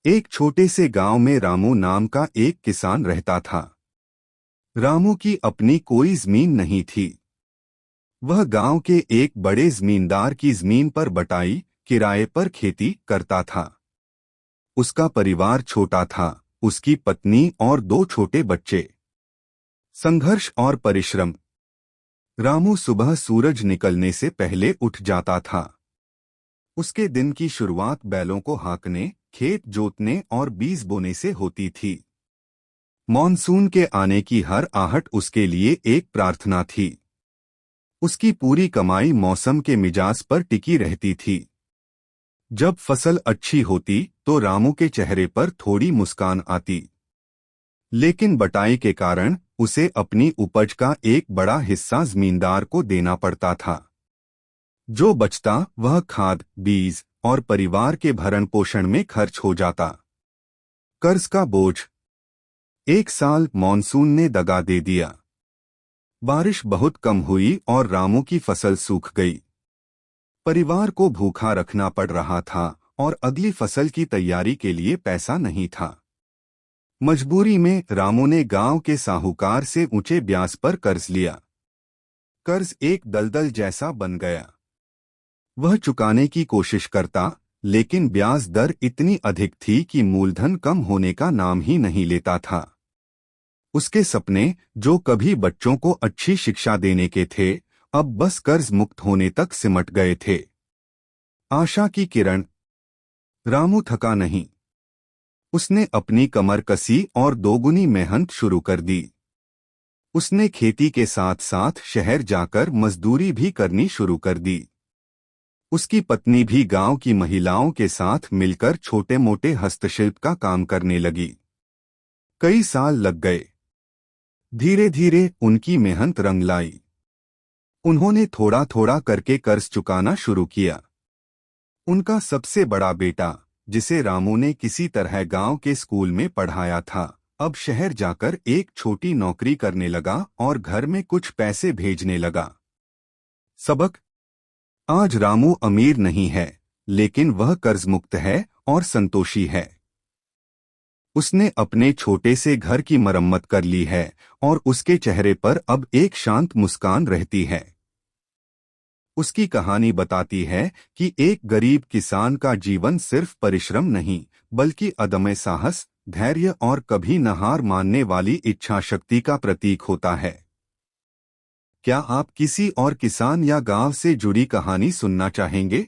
एक छोटे से गांव में रामू नाम का एक किसान रहता था। रामू की अपनी कोई जमीन नहीं थी। वह गांव के एक बड़े जमींदार की जमीन पर बटाई किराए पर खेती करता था। उसका परिवार छोटा था, उसकी पत्नी और दो छोटे बच्चे। संघर्ष और परिश्रम। रामू सुबह सूरज निकलने से पहले उठ जाता था। उसके दिन की शुरुआत बैलों को हाँकने, खेत जोतने और बीज बोने से होती थी। मॉनसून के आने की हर आहट उसके लिए एक प्रार्थना थी। उसकी पूरी कमाई मौसम के मिजाज पर टिकी रहती थी। जब फसल अच्छी होती तो रामू के चेहरे पर थोड़ी मुस्कान आती। लेकिन बटाई के कारण उसे अपनी उपज का एक बड़ा हिस्सा जमींदार को देना पड़ता था। जो बचता वह खाद, बीज और परिवार के भरण पोषण में खर्च हो जाता। कर्ज का बोझ। एक साल मॉनसून ने दगा दे दिया। बारिश बहुत कम हुई और रामू की फसल सूख गई। परिवार को भूखा रखना पड़ रहा था और अगली फसल की तैयारी के लिए पैसा नहीं था। मजबूरी में रामू ने गांव के साहूकार से ऊंचे ब्याज पर कर्ज लिया। कर्ज एक दलदल जैसा बन गया। वह चुकाने की कोशिश करता, लेकिन ब्याज दर इतनी अधिक थी कि मूलधन कम होने का नाम ही नहीं लेता था। उसके सपने, जो कभी बच्चों को अच्छी शिक्षा देने के थे, अब बस कर्ज मुक्त होने तक सिमट गए थे। आशा की किरण। रामू थका नहीं। उसने अपनी कमर कसी और दोगुनी मेहनत शुरू कर दी। उसने खेती के साथ साथ शहर जाकर मजदूरी भी करनी शुरू कर दी। उसकी पत्नी भी गांव की महिलाओं के साथ मिलकर छोटे मोटे हस्तशिल्प का काम करने लगी। कई साल लग गए। धीरे धीरे उनकी मेहनत रंग लाई। उन्होंने थोड़ा थोड़ा करके कर्ज चुकाना शुरू किया। उनका सबसे बड़ा बेटा, जिसे रामू ने किसी तरह गांव के स्कूल में पढ़ाया था, अब शहर जाकर एक छोटी नौकरी करने लगा और घर में कुछ पैसे भेजने लगा। सबक। आज रामू अमीर नहीं है, लेकिन वह कर्ज मुक्त है और संतोषी है। उसने अपने छोटे से घर की मरम्मत कर ली है और उसके चेहरे पर अब एक शांत मुस्कान रहती है। उसकी कहानी बताती है कि एक गरीब किसान का जीवन सिर्फ परिश्रम नहीं, बल्कि अदम्य साहस, धैर्य और कभी न हार मानने वाली इच्छा शक्ति का प्रतीक होता है। क्या आप किसी और किसान या गांव से जुड़ी कहानी सुनना चाहेंगे?